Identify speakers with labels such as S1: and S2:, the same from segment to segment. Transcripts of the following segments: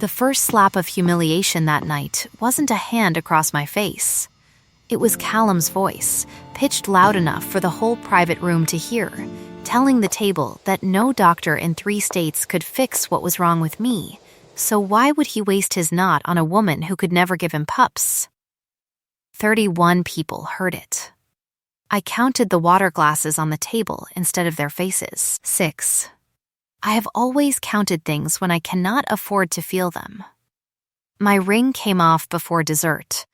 S1: The first slap of humiliation that night wasn't a hand across my face. It was Callum's voice, pitched loud enough for the whole private room to hear, telling the table that no doctor in 3 states could fix what was wrong with me, so why would he waste his knot on a woman who could never give him pups? 31 people heard it. I counted the water glasses on the table instead of their faces. 6. I have always counted things when I cannot afford to feel them. My ring came off before dessert.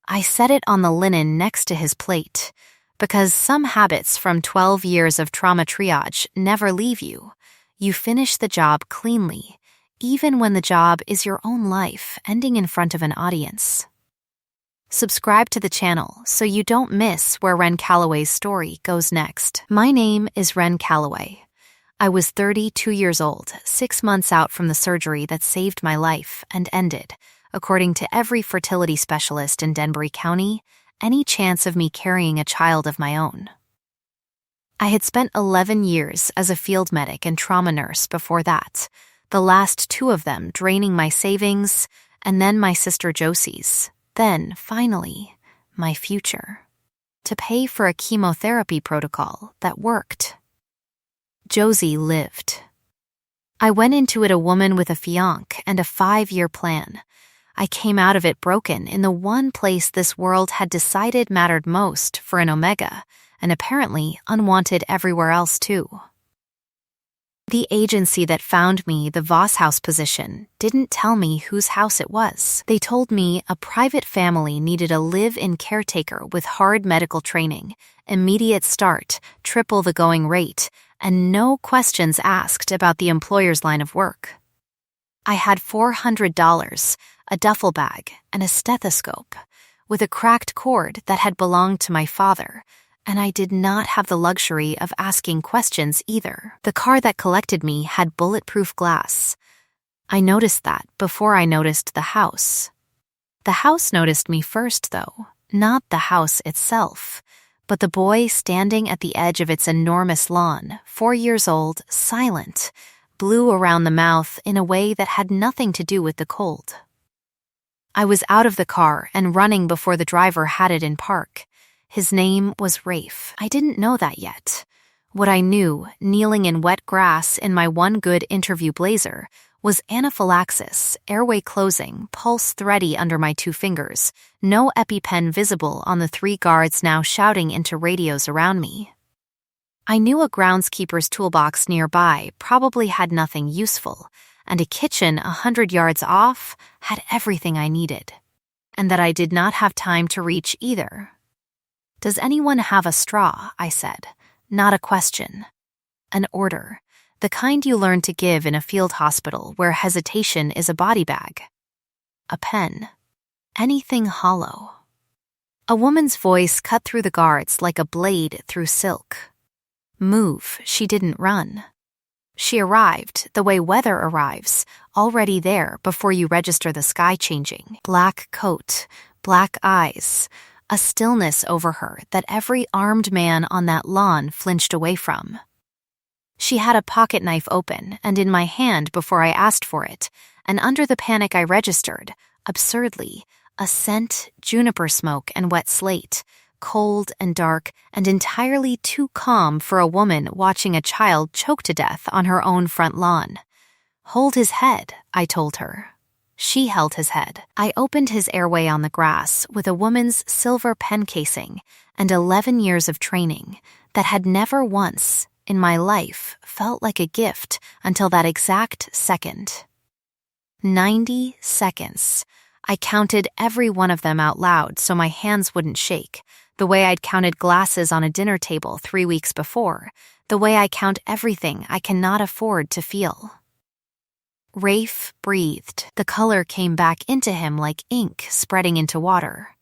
S1: I set it on the linen next to his plate, because some habits from 12 years of trauma triage never leave you. You finish the job cleanly, even when the job is your own life ending in front of an audience. Subscribe to the channel so you don't miss where Ren Calloway's story goes next. My name is Ren Calloway. I was 32 years old, 6 months out from the surgery that saved my life and ended, according to every fertility specialist in Denbury County, any chance of me carrying a child of my own. I had spent 11 years as a field medic and trauma nurse before that, the last 2 of them draining my savings, and then my sister Josie's, then, finally, my future, to pay for a chemotherapy protocol that worked. Josie lived. I went into it a woman with a fiancé and a 5-year plan. I came out of it broken in the one place this world had decided mattered most for an omega, and apparently unwanted everywhere else too. The agency that found me the Voss House position didn't tell me whose house it was. They told me a private family needed a live-in caretaker with hard medical training, immediate start, triple the going rate, and no questions asked about the employer's line of work. I had $400, a duffel bag, and a stethoscope, with a cracked cord that had belonged to my father, and I did not have the luxury of asking questions either. The car that collected me had bulletproof glass. I noticed that before I noticed the house. The house noticed me first, though, not the house itself, but the boy standing at the edge of its enormous lawn, 4 years old, silent, blew around the mouth in a way that had nothing to do with the cold. I was out of the car and running before the driver had it in park. His name was Rafe. I didn't know that yet. What I knew, kneeling in wet grass in my one good interview blazer, was anaphylaxis, airway closing, pulse thready under my 2 fingers, no EpiPen visible on the 3 guards now shouting into radios around me. I knew a groundskeeper's toolbox nearby probably had nothing useful, and a kitchen 100 yards off had everything I needed, and that I did not have time to reach either. "Does anyone have a straw?" I said, not a question. An order, the kind you learn to give in a field hospital where hesitation is a body bag. A pen. Anything hollow. A woman's voice cut through the guards like a blade through silk. Move, she didn't run. She arrived the way weather arrives, already there before you register the sky changing. Black coat, black eyes, a stillness over her that every armed man on that lawn flinched away from. She had a pocket knife open and in my hand before I asked for it, and under the panic I registered, absurdly, a scent, juniper smoke and wet slate, cold and dark and entirely too calm for a woman watching a child choke to death on her own front lawn. "Hold his head," I told her. She held his head. I opened his airway on the grass with a woman's silver pen casing and 11 years of training that had never once, in my life, felt like a gift until that exact second. 90 seconds. I counted every one of them out loud so my hands wouldn't shake, the way I'd counted glasses on a dinner table 3 weeks before, the way I count everything I cannot afford to feel. Rafe breathed. The color came back into him like ink spreading into water.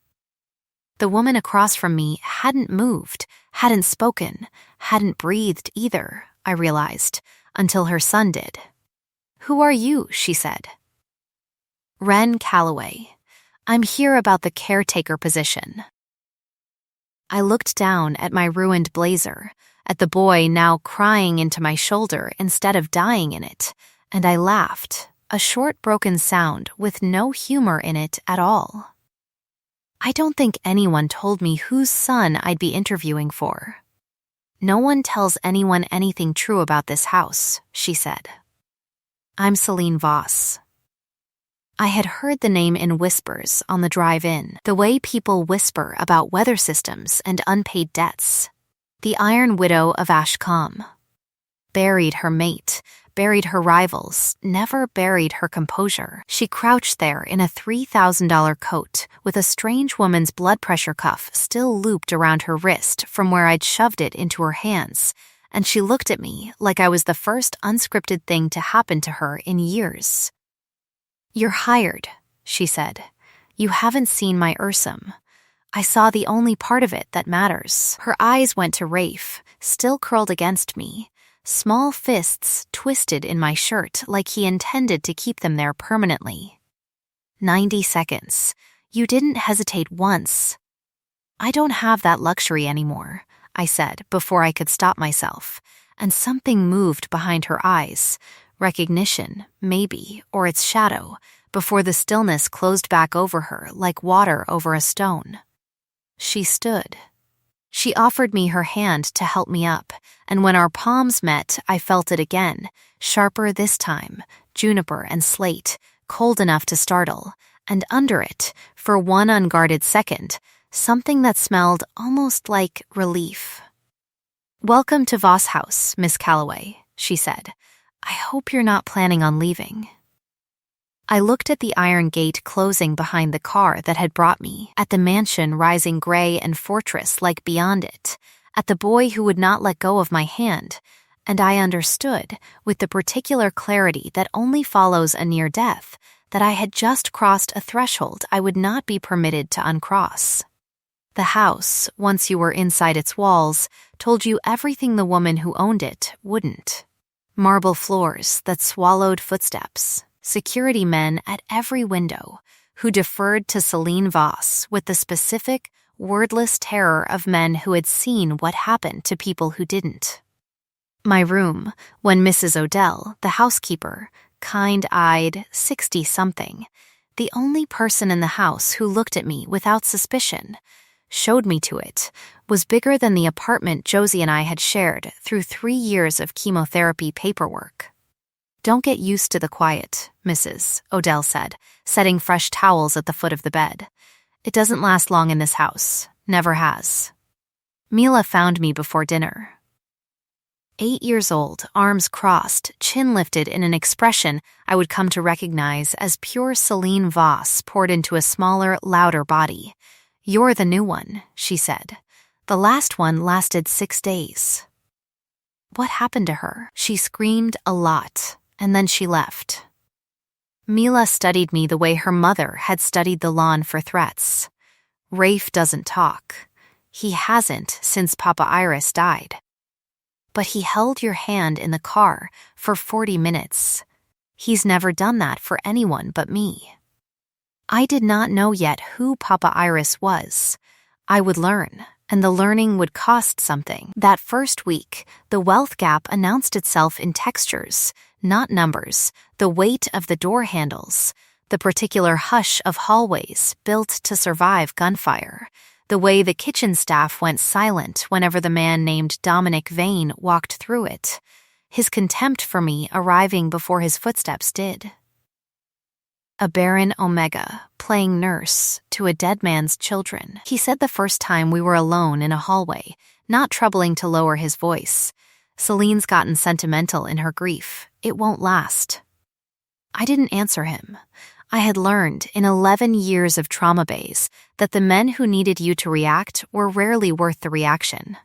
S1: The woman across from me hadn't moved, hadn't spoken, hadn't breathed either, I realized, until her son did. "Who are you?" she said. "Ren Calloway. I'm here about the caretaker position." I looked down at my ruined blazer, at the boy now crying into my shoulder instead of dying in it, and I laughed, a short broken sound with no humor in it at all. I don't think anyone told me whose son I'd be interviewing for. No one tells anyone anything true about this house, she said. I'm Celine Voss. I had heard the name in whispers on the drive-in, the way people whisper about weather systems and unpaid debts. The Iron Widow of Ashcombe. Buried her mate, buried her rivals, never buried her composure. She crouched there in a $3,000 coat with a strange woman's blood pressure cuff still looped around her wrist from where I'd shoved it into her hands, and she looked at me like I was the first unscripted thing to happen to her in years. You're hired, she said. You haven't seen my Ursum. I saw the only part of it that matters. Her eyes went to Rafe, still curled against me, small fists twisted in my shirt like he intended to keep them there permanently. 90 seconds. You didn't hesitate once. I don't have that luxury anymore, I said before I could stop myself, and something moved behind her eyes. Recognition, maybe, or its shadow, before the stillness closed back over her like water over a stone. She stood. She offered me her hand to help me up, and when our palms met, I felt it again, sharper this time, juniper and slate, cold enough to startle, and under it, for one unguarded second, something that smelled almost like relief. Welcome to Voss House, Miss Calloway, she said. I hope you're not planning on leaving. I looked at the iron gate closing behind the car that had brought me, at the mansion rising gray and fortress-like beyond it, at the boy who would not let go of my hand, and I understood, with the particular clarity that only follows a near death, that I had just crossed a threshold I would not be permitted to uncross. The house, once you were inside its walls, told you everything the woman who owned it wouldn't. Marble floors that swallowed footsteps. Security men at every window who deferred to Celine Voss with the specific, wordless terror of men who had seen what happened to people who didn't. My room, when Mrs. Odell, the housekeeper, kind-eyed, 60-something, the only person in the house who looked at me without suspicion, showed me to it, was bigger than the apartment Josie and I had shared through 3 years of chemotherapy paperwork. Don't get used to the quiet, Mrs. Odell said, setting fresh towels at the foot of the bed. It doesn't last long in this house. Never has. Mila found me before dinner. 8 years old, arms crossed, chin lifted in an expression I would come to recognize as pure Celine Voss poured into a smaller, louder body. You're the new one, she said. The last one lasted 6 days. What happened to her? She screamed a lot. And then she left. Mila studied me the way her mother had studied the lawn for threats. Rafe doesn't talk. He hasn't since Papa Iris died. But he held your hand in the car for 40 minutes. He's never done that for anyone but me. I did not know yet who Papa Iris was. I would learn, and the learning would cost something. That first week, the wealth gap announced itself in textures, not numbers, the weight of the door handles, the particular hush of hallways built to survive gunfire, the way the kitchen staff went silent whenever the man named Dominic Vane walked through it, his contempt for me arriving before his footsteps did. A barren Omega, playing nurse to a dead man's children, he said the first time we were alone in a hallway, not troubling to lower his voice. Celine's gotten sentimental in her grief. It won't last. I didn't answer him. I had learned in 11 years of trauma bays that the men who needed you to react were rarely worth the reaction.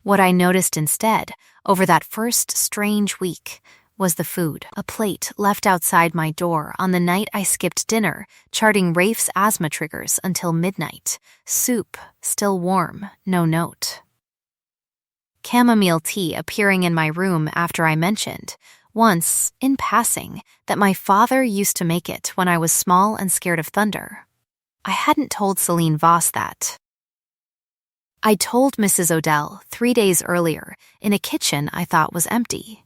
S1: What I noticed instead, over that first strange week, was the food. A plate left outside my door on the night I skipped dinner, charting Rafe's asthma triggers until midnight. Soup, still warm, no note. Chamomile tea appearing in my room after I mentioned, once, in passing, that my father used to make it when I was small and scared of thunder. I hadn't told Celine Voss that. I told Mrs. Odell 3 days earlier in a kitchen I thought was empty.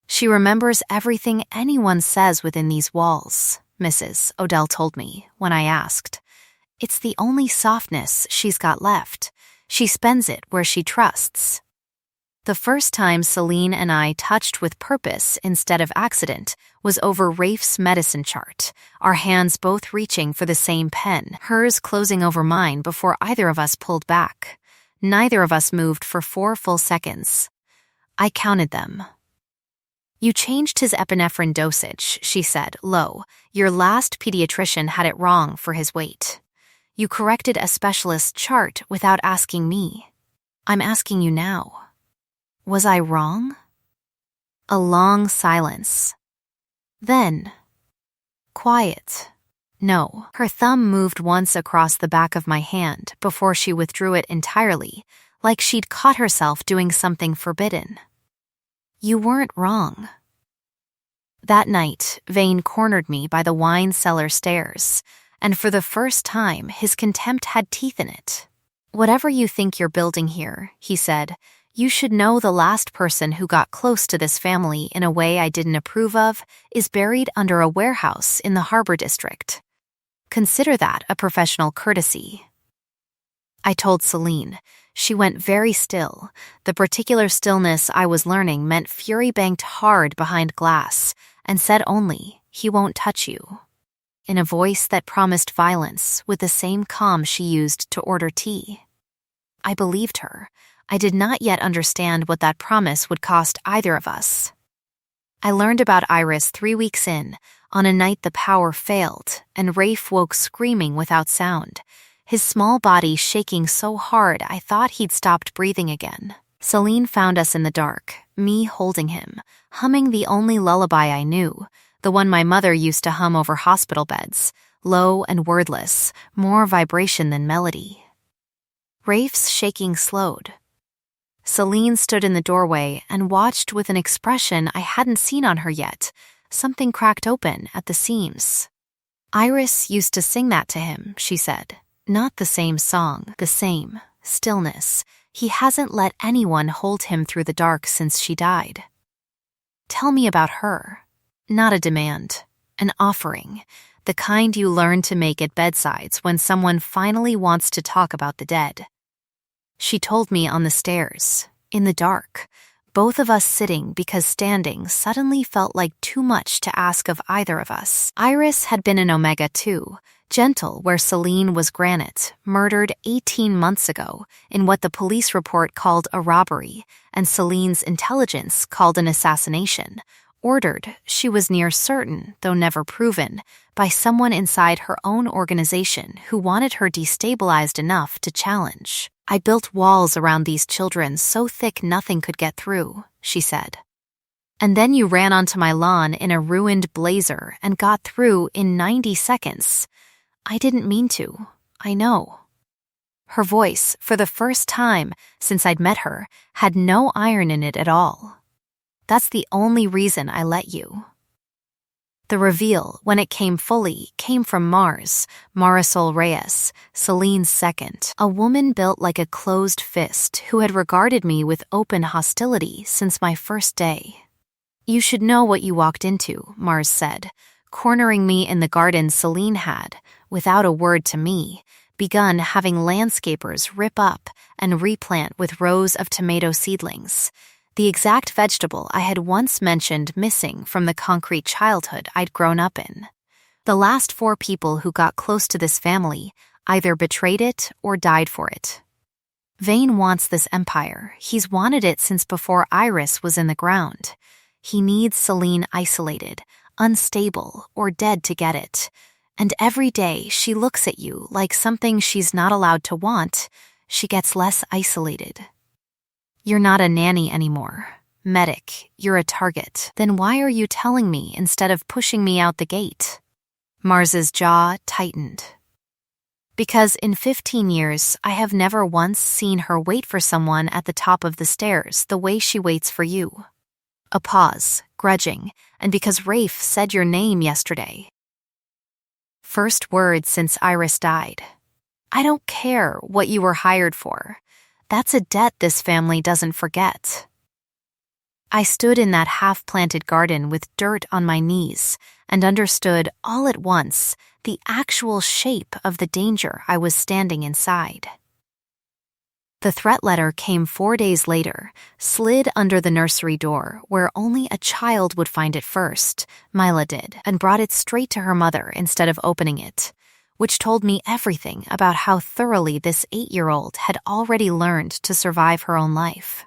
S1: She remembers everything anyone says within these walls, Mrs. Odell told me when I asked. It's the only softness she's got left. She spends it where she trusts. The first time Celine and I touched with purpose instead of accident was over Rafe's medicine chart, our hands both reaching for the same pen, hers closing over mine before either of us pulled back. Neither of us moved for 4 full seconds. I counted them. You changed his epinephrine dosage, she said, low. Your last pediatrician had it wrong for his weight. You corrected a specialist's chart without asking me. I'm asking you now. Was I wrong? A long silence. Then, quiet. No. Her thumb moved once across the back of my hand before she withdrew it entirely, like she'd caught herself doing something forbidden. You weren't wrong. That night, Vane cornered me by the wine cellar stairs, and for the first time, his contempt had teeth in it. Whatever you think you're building here, he said, you should know the last person who got close to this family in a way I didn't approve of is buried under a warehouse in the Harbor District. Consider that a professional courtesy. I told Celine. She went very still. The particular stillness I was learning meant fury banked hard behind glass, and said only, he won't touch you. In a voice that promised violence with the same calm she used to order tea. I believed her. I did not yet understand what that promise would cost either of us. I learned about Iris 3 weeks in, on a night the power failed, and Rafe woke screaming without sound, his small body shaking so hard I thought he'd stopped breathing again. Celine found us in the dark, me holding him, humming the only lullaby I knew, the one my mother used to hum over hospital beds, low and wordless, more vibration than melody. Rafe's shaking slowed. Celine stood in the doorway and watched with an expression I hadn't seen on her yet. Something cracked open at the seams. Iris used to sing that to him, she said. Not the same song, the same stillness. He hasn't let anyone hold him through the dark since she died. Tell me about her. Not a demand, an offering, the kind you learn to make at bedsides when someone finally wants to talk about the dead. She told me on the stairs, in the dark, both of us sitting because standing suddenly felt like too much to ask of either of us. Iris had been an Omega too, gentle where Celine was granite, murdered 18 months ago in what the police report called a robbery and Celine's intelligence called an assassination, ordered, she was near certain, though never proven, by someone inside her own organization who wanted her destabilized enough to challenge. I built walls around these children so thick nothing could get through, she said. And then you ran onto my lawn in a ruined blazer and got through in 90 seconds. I didn't mean to, I know. Her voice, for the first time since I'd met her, had no iron in it at all. That's the only reason I let you. The reveal, when it came fully, came from Mars, Marisol Reyes, Celine's second, a woman built like a closed fist who had regarded me with open hostility since my first day. You should know what you walked into, Mars said, cornering me in the garden Celine had, without a word to me, begun having landscapers rip up and replant with rows of tomato seedlings, the exact vegetable I had once mentioned missing from the concrete childhood I'd grown up in. The last 4 people who got close to this family either betrayed it or died for it. Vane wants this empire. He's wanted it since before Iris was in the ground. He needs Celine isolated, unstable, or dead to get it. And every day she looks at you like something she's not allowed to want, she gets less isolated. You're not a nanny anymore. Medic, you're a target. Then why are you telling me instead of pushing me out the gate? Mars's jaw tightened. Because in 15 years, I have never once seen her wait for someone at the top of the stairs the way she waits for you. A pause, grudging, and because Rafe said your name yesterday. First word since Iris died. I don't care what you were hired for. That's a debt this family doesn't forget. I stood in that half-planted garden with dirt on my knees and understood all at once the actual shape of the danger I was standing inside. The threat letter came 4 days later, slid under the nursery door where only a child would find it first, Mila did, and brought it straight to her mother instead of opening it, which told me everything about how thoroughly this 8-year-old had already learned to survive her own life.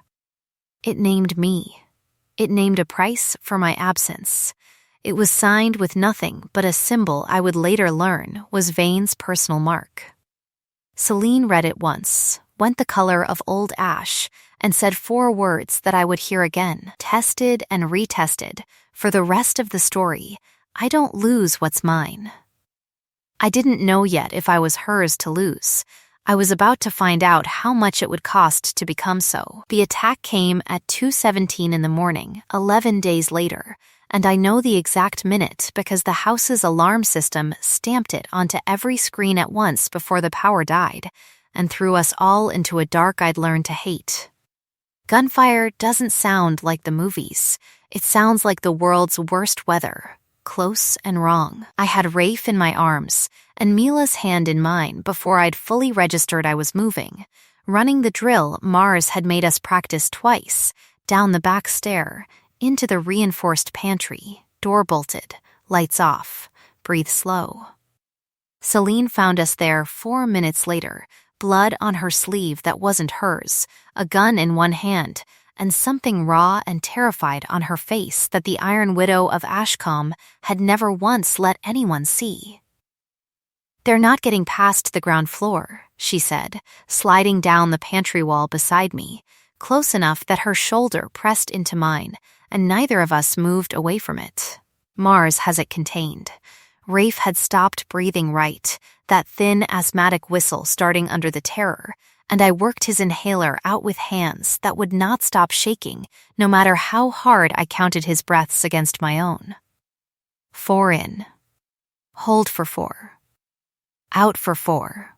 S1: It named me. It named a price for my absence. It was signed with nothing but a symbol I would later learn was Vane's personal mark. Celine read it once, went the color of old ash, and said 4 words that I would hear again, tested and retested, for the rest of the story. I don't lose what's mine. I didn't know yet if I was hers to lose. I was about to find out how much it would cost to become so. The attack came at 2:17 in the morning, 11 days later, and I know the exact minute because the house's alarm system stamped it onto every screen at once before the power died, and threw us all into a dark I'd learned to hate. Gunfire doesn't sound like the movies. It sounds like the world's worst weather. Close and wrong. I had Rafe in my arms and Mila's hand in mine before I'd fully registered I was moving. Running the drill Mars had made us practice twice, down the back stair, into the reinforced pantry, door bolted, lights off, breathe slow. Celine found us there 4 minutes later, blood on her sleeve that wasn't hers, a gun in one hand, and something raw and terrified on her face that the Iron Widow of Ashcombe had never once let anyone see. "They're not getting past the ground floor," she said, sliding down the pantry wall beside me, close enough that her shoulder pressed into mine, and neither of us moved away from it. Mars has it contained. Rafe had stopped breathing right, that thin asthmatic whistle starting under the terror, and I worked his inhaler out with hands that would not stop shaking, no matter how hard I counted his breaths against my own. 4 in. Hold for 4. Out for 4.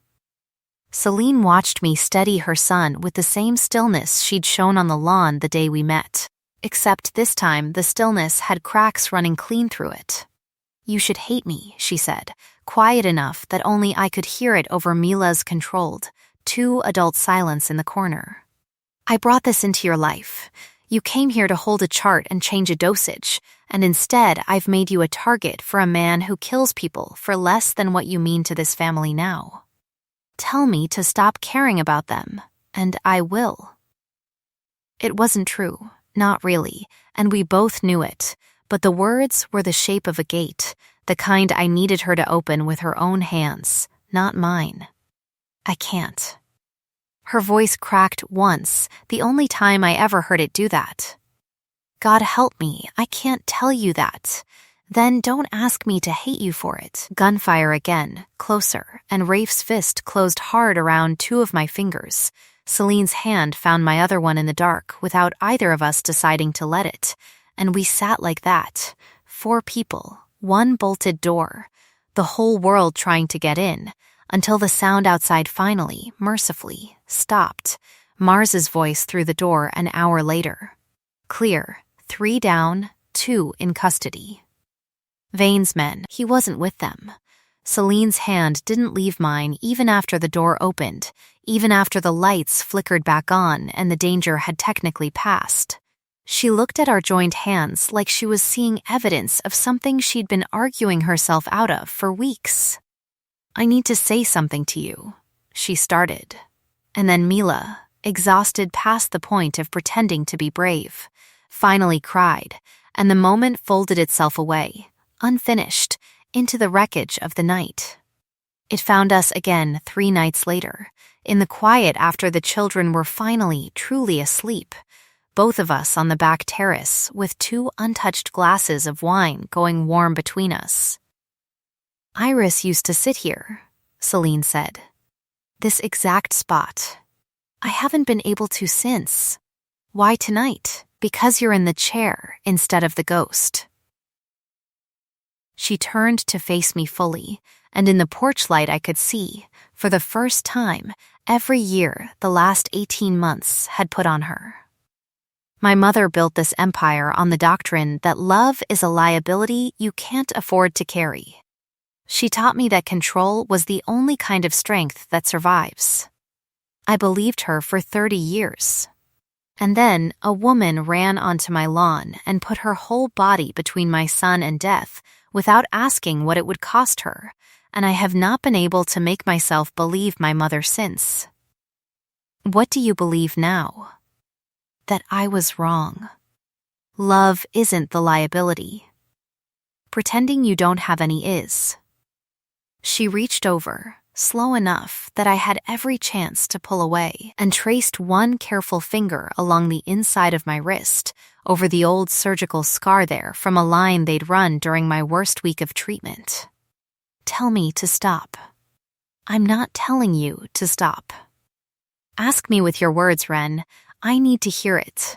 S1: Celine watched me steady her son with the same stillness she'd shown on the lawn the day we met, except this time the stillness had cracks running clean through it. "You should hate me," she said, quiet enough that only I could hear it over Mila's controlled, 2-adult silence in the corner. "I brought this into your life. You came here to hold a chart and change a dosage, and instead I've made you a target for a man who kills people for less than what you mean to this family now. Tell me to stop caring about them, and I will." It wasn't true, not really, and we both knew it, but the words were the shape of a gate, the kind I needed her to open with her own hands, not mine. "I can't." Her voice cracked once, the only time I ever heard it do that. "God help me, I can't tell you that. Then don't ask me to hate you for it." Gunfire again, closer, and Rafe's fist closed hard around 2 of my fingers. Celine's hand found my other one in the dark without either of us deciding to let it, and we sat like that, 4 people, 1 bolted door, the whole world trying to get in, until the sound outside finally, mercifully, stopped. Mars's voice through the door an hour later. Clear, 3 down, 2 in custody. Vane's men, he wasn't with them. Celine's hand didn't leave mine even after the door opened, even after the lights flickered back on and the danger had technically passed. She looked at our joined hands like she was seeing evidence of something she'd been arguing herself out of for weeks. "I need to say something to you," she started. And then Mila, exhausted past the point of pretending to be brave, finally cried, and the moment folded itself away, unfinished, into the wreckage of the night. It found us again 3 nights later, in the quiet after the children were finally truly asleep, both of us on the back terrace with 2 untouched glasses of wine going warm between us. "Iris used to sit here," Celine said. "This exact spot. I haven't been able to since. Why tonight? Because you're in the chair instead of the ghost." She turned to face me fully, and in the porch light I could see, for the first time, every year the last 18 months had put on her. My mother built this empire on the doctrine that love is a liability you can't afford to carry. She taught me that control was the only kind of strength that survives. I believed her for 30 years. And then a woman ran onto my lawn and put her whole body between my son and death without asking what it would cost her, and I have not been able to make myself believe my mother since. What do you believe now? That I was wrong. Love isn't the liability. Pretending you don't have any is. She reached over, slow enough that I had every chance to pull away, and traced one careful finger along the inside of my wrist, over the old surgical scar there from a line they'd run during my worst week of treatment. Tell me to stop. I'm not telling you to stop. Ask me with your words, Ren. I need to hear it.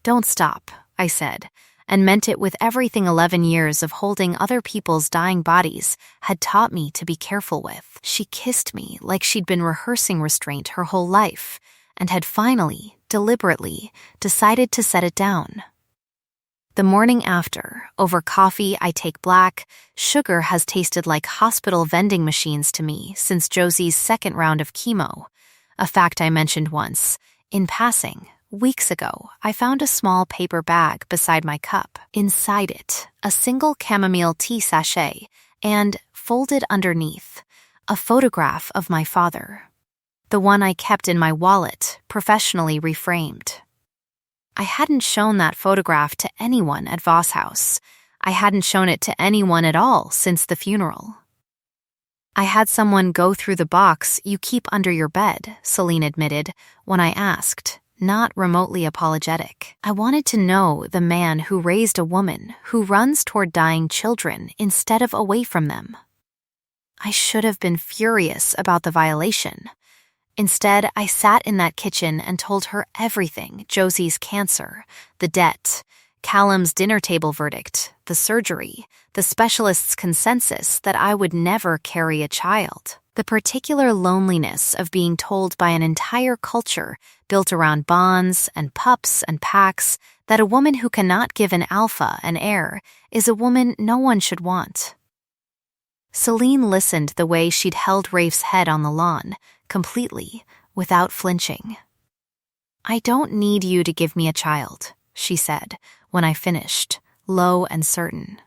S1: Don't stop, I said, and meant it with everything 11 years of holding other people's dying bodies had taught me to be careful with. She kissed me like she'd been rehearsing restraint her whole life, and had finally, deliberately, decided to set it down. The morning after, over coffee I take black, sugar has tasted like hospital vending machines to me since Josie's second round of chemo, a fact I mentioned once. In passing, weeks ago, I found a small paper bag beside my cup. Inside it, a single chamomile tea sachet, and, folded underneath, a photograph of my father. The one I kept in my wallet, professionally reframed. I hadn't shown that photograph to anyone at Voss House. I hadn't shown it to anyone at all since the funeral. I had someone go through the box you keep under your bed, Celine admitted, when I asked, not remotely apologetic. I wanted to know the man who raised a woman who runs toward dying children instead of away from them. I should have been furious about the violation. Instead, I sat in that kitchen and told her everything: Josie's cancer, the debt, Callum's dinner table verdict, the surgery, the specialist's consensus that I would never carry a child, the particular loneliness of being told by an entire culture built around bonds and pups and packs that a woman who cannot give an alpha an heir is a woman no one should want. Celine listened the way she'd held Rafe's head on the lawn, completely, without flinching. I don't need you to give me a child, she said, when I finished, low and certain.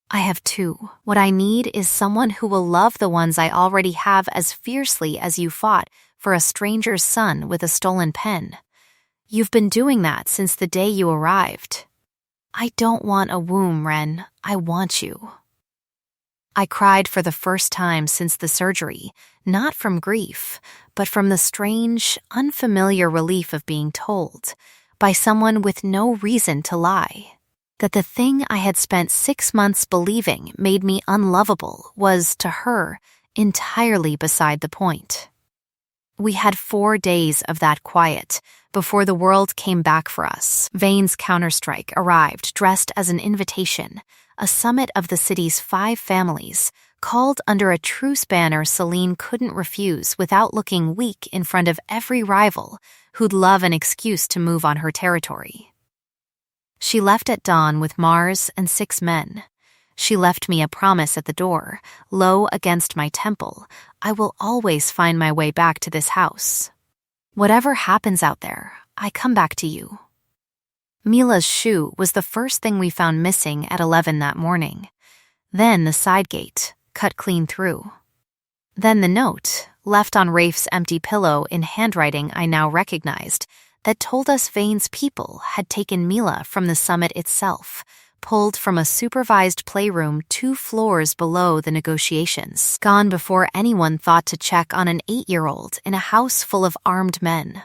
S1: I have two. What I need is someone who will love the ones I already have as fiercely as you fought for a stranger's son with a stolen pen. You've been doing that since the day you arrived. I don't want a womb, Ren. I want you. I cried for the first time since the surgery, not from grief, but from the strange, unfamiliar relief of being told, by someone with no reason to lie, that the thing I had spent 6 months believing made me unlovable was, to her, entirely beside the point. We had 4 days of that quiet before the world came back for us. Vane's counterstrike arrived dressed as an invitation, a summit of the city's 5 families, called under a truce banner Celine couldn't refuse without looking weak in front of every rival who'd love an excuse to move on her territory. She left at dawn with Mars and 6 men. She left me a promise at the door, low against my temple: I will always find my way back to this house. Whatever happens out there, I come back to you. Mila's shoe was the first thing we found missing at 11 that morning. Then the side gate, cut clean through. Then the note, left on Rafe's empty pillow in handwriting I now recognized, that told us Vane's people had taken Mila from the summit itself, pulled from a supervised playroom 2 floors below the negotiations, gone before anyone thought to check on an 8-year-old in a house full of armed men.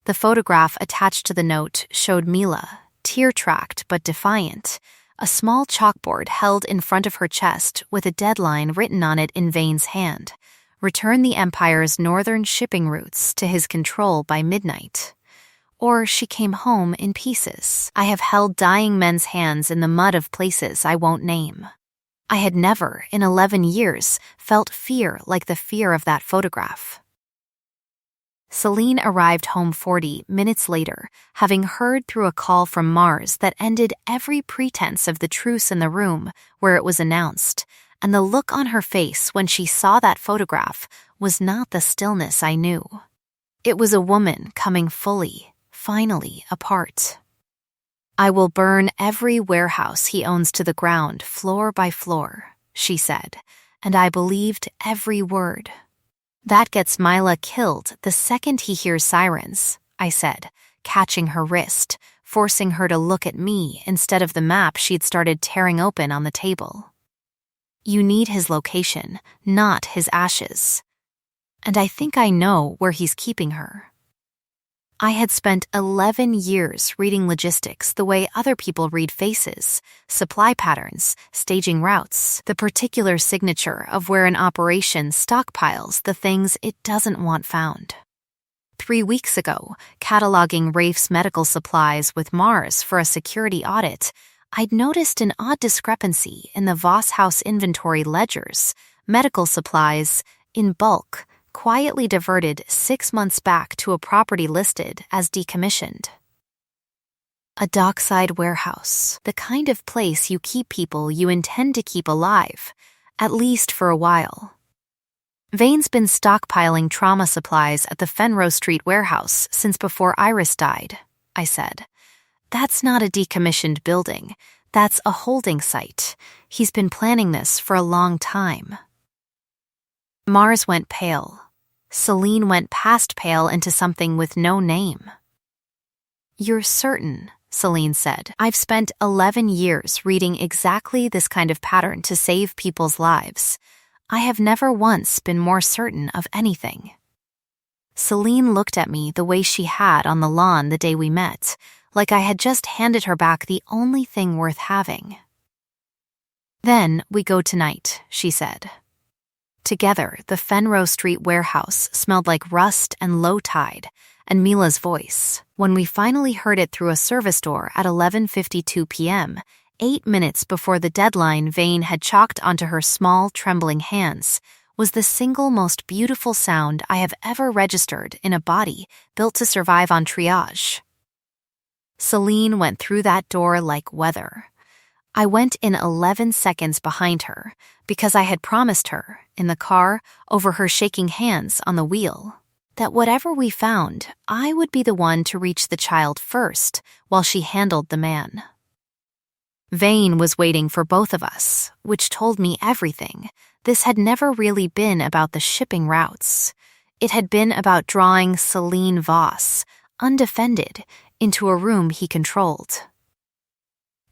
S1: The photograph attached to the note showed Mila, tear-tracked but defiant, a small chalkboard held in front of her chest with a deadline written on it in Vane's hand: return the Empire's northern shipping routes to his control by midnight. Or she came home in pieces. I have held dying men's hands in the mud of places I won't name. I had never, in 11 years, felt fear like the fear of that photograph. Celine arrived home 40 minutes later, having heard through a call from Mars that ended every pretense of the truce in the room where it was announced, and the look on her face when she saw that photograph was not the stillness I knew. It was a woman coming fully, finally, apart. "I will burn every warehouse he owns to the ground, floor by floor," she said, and I believed every word. "That gets Mila killed the second he hears sirens," I said, catching her wrist, forcing her to look at me instead of the map she'd started tearing open on the table. "You need his location, not his ashes. And I think I know where he's keeping her." I had spent 11 years reading logistics the way other people read faces, supply patterns, staging routes, the particular signature of where an operation stockpiles the things it doesn't want found. 3 weeks ago, cataloging Rafe's medical supplies with Mars for a security audit, I'd noticed an odd discrepancy in the Voss House inventory ledgers, medical supplies, in bulk, quietly diverted 6 months back to a property listed as decommissioned. A dockside warehouse, the kind of place you keep people you intend to keep alive, at least for a while. Vane's been stockpiling trauma supplies at the Fenrose Street warehouse since before Iris died, I said. "That's not a decommissioned building. That's a holding site. He's been planning this for a long time." Mars went pale. Celine went past pale into something with no name. "You're certain," Celine said. "I've spent 11 years reading exactly this kind of pattern to save people's lives. I have never once been more certain of anything." Celine looked at me the way she had on the lawn the day we met, like I had just handed her back the only thing worth having. "Then we go tonight," she said. Together, the Fenrose Street warehouse smelled like rust and low tide, and Mila's voice, when we finally heard it through a service door at 11:52 p.m., 8 minutes before the deadline Vane had chalked onto her small, trembling hands, was the single most beautiful sound I have ever registered in a body built to survive on triage. Celine went through that door like weather. I went in 11 seconds behind her because I had promised her, in the car, over her shaking hands on the wheel, that whatever we found, I would be the one to reach the child first while she handled the man. Vane was waiting for both of us, which told me everything. This had never really been about the shipping routes. It had been about drawing Celine Voss, undefended, into a room he controlled.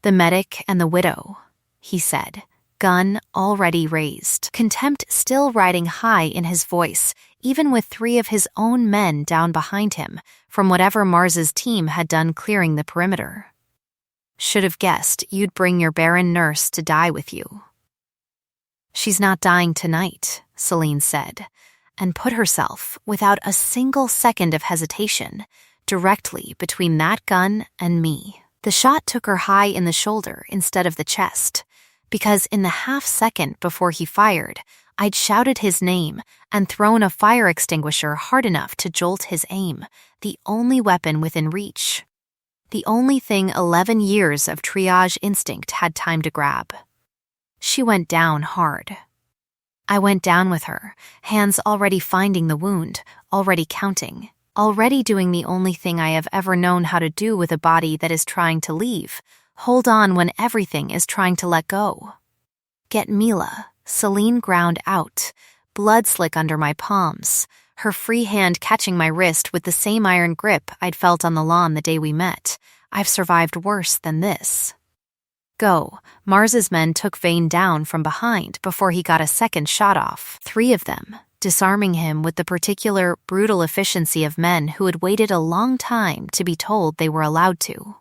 S1: "The medic and the widow," he said, gun already raised, contempt still riding high in his voice, even with 3 of his own men down behind him from whatever Mars's team had done clearing the perimeter. "Should have guessed you'd bring your barren nurse to die with you." "She's not dying tonight," Celine said, and put herself, without a single second of hesitation, directly between that gun and me. The shot took her high in the shoulder instead of the chest, because in the half-second before he fired, I'd shouted his name and thrown a fire extinguisher hard enough to jolt his aim, the only weapon within reach. The only thing 11 years of triage instinct had time to grab. She went down hard. I went down with her, hands already finding the wound, already counting, already doing the only thing I have ever known how to do with a body that is trying to leave, hold on when everything is trying to let go. "Get Mila," Celine ground out, blood slick under my palms, her free hand catching my wrist with the same iron grip I'd felt on the lawn the day we met. I've survived worse than this. "Go." Mars's men took Vane down from behind before he got a second shot off, 3 of them, disarming him with the particular brutal efficiency of men who had waited a long time to be told they were allowed to.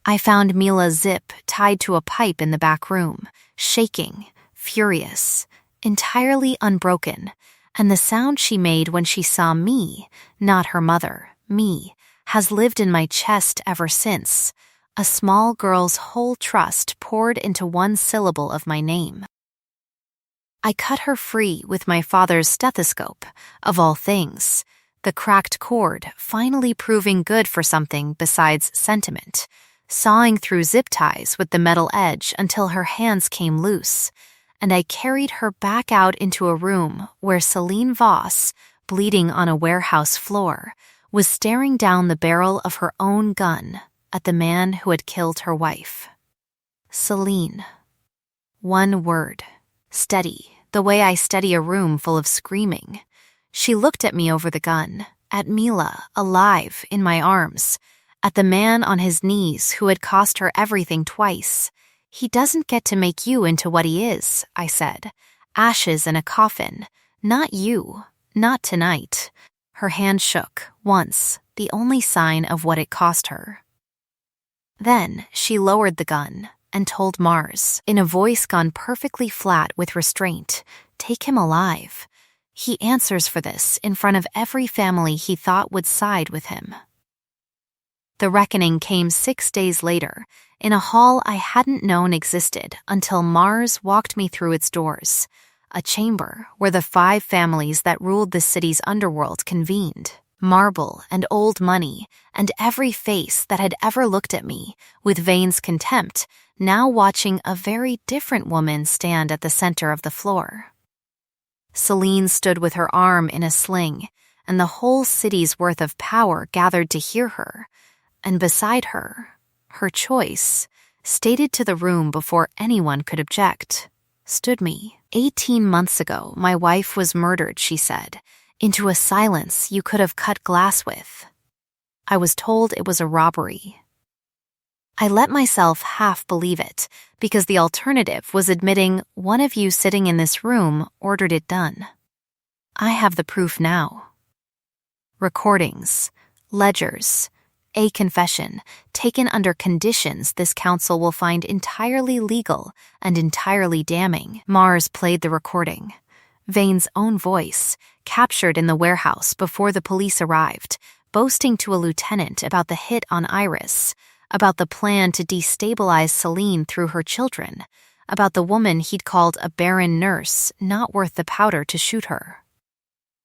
S1: I found Mila Zip tied to a pipe in the back room, shaking, furious, entirely unbroken, and the sound she made when she saw me, not her mother, me, has lived in my chest ever since. A small girl's whole trust poured into one syllable of my name. I cut her free with my father's stethoscope, of all things, the cracked cord finally proving good for something besides sentiment, sawing through zip ties with the metal edge until her hands came loose, and I carried her back out into a room where Celine Voss, bleeding on a warehouse floor, was staring down the barrel of her own gun at the man who had killed her wife. Celine. One word. Steady, the way I steady a room full of screaming. She looked at me over the gun, at Mila, alive, in my arms, at the man on his knees who had cost her everything twice. He doesn't get to make you into what he is, I said. Ashes in a coffin. Not you. Not tonight. Her hand shook, once, the only sign of what it cost her. Then she lowered the gun and told Mars, in a voice gone perfectly flat with restraint, take him alive. He answers for this in front of every family he thought would side with him. The reckoning came 6 days later, in a hall I hadn't known existed until Mars walked me through its doors, a chamber where the 5 families that ruled the city's underworld convened. Marble and old money, and every face that had ever looked at me, with Vane's contempt, now watching a very different woman stand at the center of the floor. Celine stood with her arm in a sling, and the whole city's worth of power gathered to hear her, and beside her, her choice, stated to the room before anyone could object, stood me. 18 months ago, my wife was murdered, she said, into a silence you could have cut glass with. I was told it was a robbery. I let myself half believe it, because the alternative was admitting one of you sitting in this room ordered it done. I have the proof now. Recordings, ledgers, a confession, taken under conditions this council will find entirely legal and entirely damning. Mars played the recording. Vane's own voice, captured in the warehouse before the police arrived, boasting to a lieutenant about the hit on Iris, about the plan to destabilize Celine through her children, about the woman he'd called a barren nurse not worth the powder to shoot her.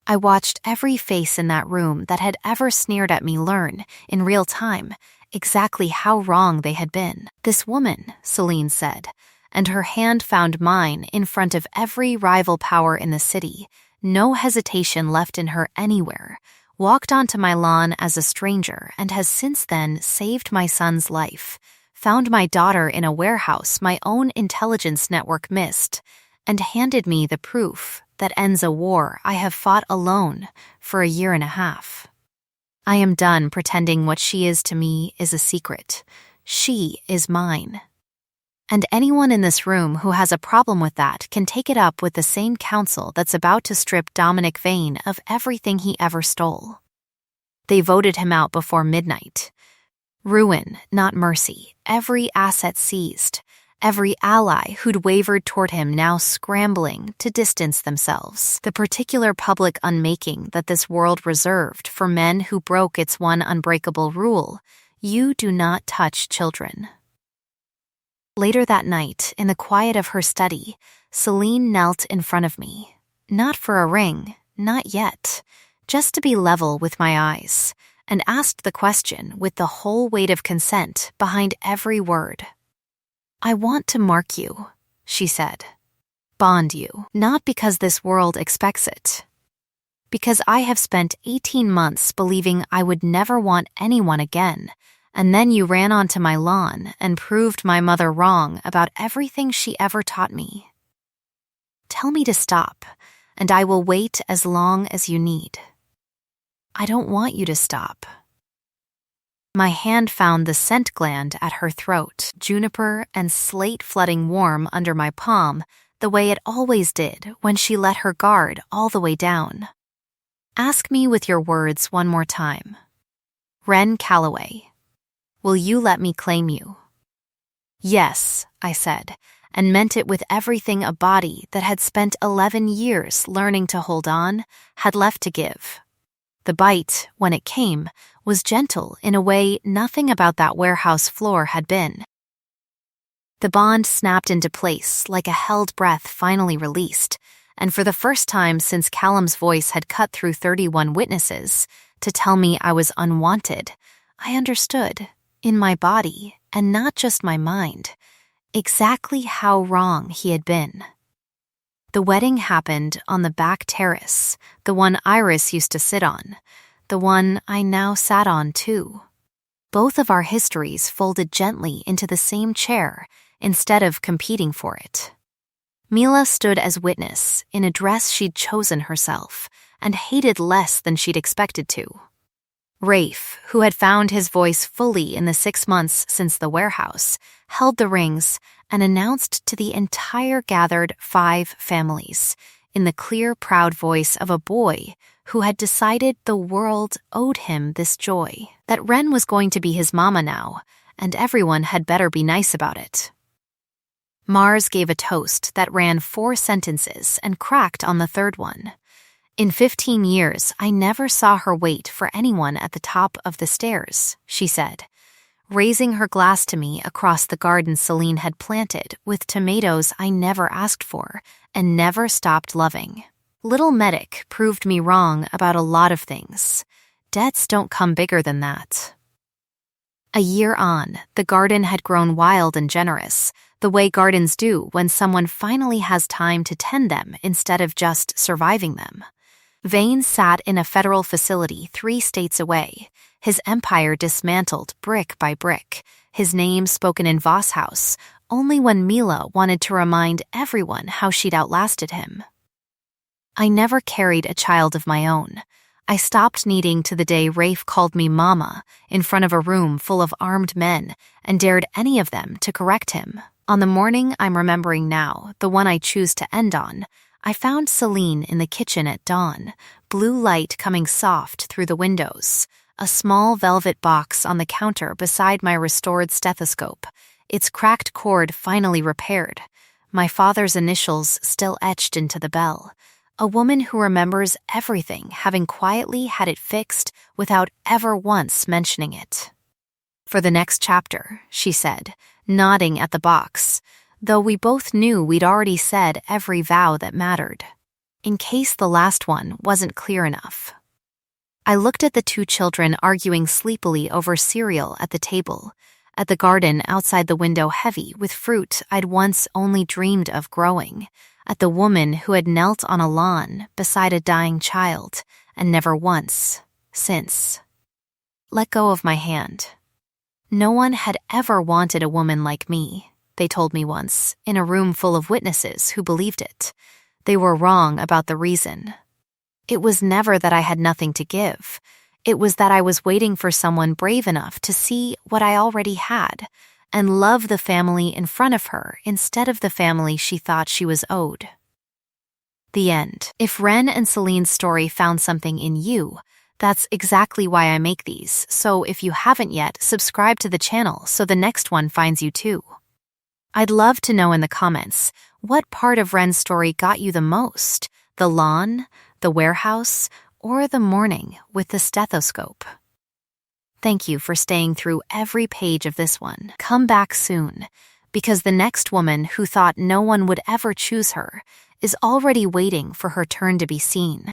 S1: I watched every face in that room that had ever sneered at me learn, in real time, exactly how wrong they had been. This woman, Celine said, and her hand found mine in front of every rival power in the city, no hesitation left in her anywhere, walked onto my lawn as a stranger and has since then saved my son's life, found my daughter in a warehouse my own intelligence network missed, and handed me the proof that ends a war I have fought alone for 1.5 years. I am done pretending what she is to me is a secret. She is mine. And anyone in this room who has a problem with that can take it up with the same council that's about to strip Dominic Vane of everything he ever stole. They voted him out before midnight. Ruin, not mercy, every asset seized, every ally who'd wavered toward him now scrambling to distance themselves. The particular public unmaking that this world reserved for men who broke its one unbreakable rule: you do not touch children. Later that night, in the quiet of her study, Celine knelt in front of me. Not for a ring, not yet, just to be level with my eyes, and asked the question with the whole weight of consent behind every word. I want to mark you, she said. Bond you, not because this world expects it. Because I have spent 18 months believing I would never want anyone again, and then you ran onto my lawn and proved my mother wrong about everything she ever taught me. Tell me to stop, and I will wait as long as you need. I don't want you to stop. My hand found the scent gland at her throat, juniper and slate flooding warm under my palm, the way it always did when she let her guard all the way down. Ask me with your words one more time. Wren Calloway. Will you let me claim you? Yes, I said, and meant it with everything a body that had spent 11 years learning to hold on had left to give. The bite, when it came, was gentle in a way nothing about that warehouse floor had been. The bond snapped into place like a held breath finally released, and for the first time since Callum's voice had cut through 31 witnesses to tell me I was unwanted, I understood, in my body, and not just my mind, exactly how wrong he had been. The wedding happened on the back terrace, the one Iris used to sit on, the one I now sat on too. Both of our histories folded gently into the same chair instead of competing for it. Mila stood as witness in a dress she'd chosen herself and hated less than she'd expected to. Rafe, who had found his voice fully in the 6 months since the warehouse, held the rings and announced to the entire gathered 5 families, in the clear, proud voice of a boy who had decided the world owed him this joy, that Ren was going to be his mama now, and everyone had better be nice about it. Mars gave a toast that ran 4 sentences and cracked on the 3rd one. In 15 years, I never saw her wait for anyone at the top of the stairs, she said, raising her glass to me across the garden Celine had planted with tomatoes I never asked for and never stopped loving. Little Medic proved me wrong about a lot of things. Debts don't come bigger than that. A year on, the garden had grown wild and generous, the way gardens do when someone finally has time to tend them instead of just surviving them. Vane sat in a federal facility 3 states away, his empire dismantled brick by brick, his name spoken in Voss House, only when Mila wanted to remind everyone how she'd outlasted him. I never carried a child of my own. I stopped needing to the day Rafe called me Mama in front of a room full of armed men and dared any of them to correct him. On the morning I'm remembering now, the one I choose to end on, I found Celine in the kitchen at dawn, blue light coming soft through the windows, a small velvet box on the counter beside my restored stethoscope, its cracked cord finally repaired, my father's initials still etched into the bell, a woman who remembers everything having quietly had it fixed without ever once mentioning it. For the next chapter, she said, nodding at the box, though we both knew we'd already said every vow that mattered, in case the last one wasn't clear enough. I looked at the 2 children arguing sleepily over cereal at the table, at the garden outside the window heavy with fruit I'd once only dreamed of growing, at the woman who had knelt on a lawn beside a dying child and never once, since, let go of my hand. No one had ever wanted a woman like me, they told me once, in a room full of witnesses who believed it. They were wrong about the reason. It was never that I had nothing to give. It was that I was waiting for someone brave enough to see what I already had and love the family in front of her instead of the family she thought she was owed. The end. If Ren and Celine's story found something in you, that's exactly why I make these, so if you haven't yet, subscribe to the channel so the next one finds you too. I'd love to know in the comments, what part of Ren's story got you the most? The lawn, the warehouse, or the morning with the stethoscope? Thank you for staying through every page of this one. Come back soon, because the next woman who thought no one would ever choose her is already waiting for her turn to be seen.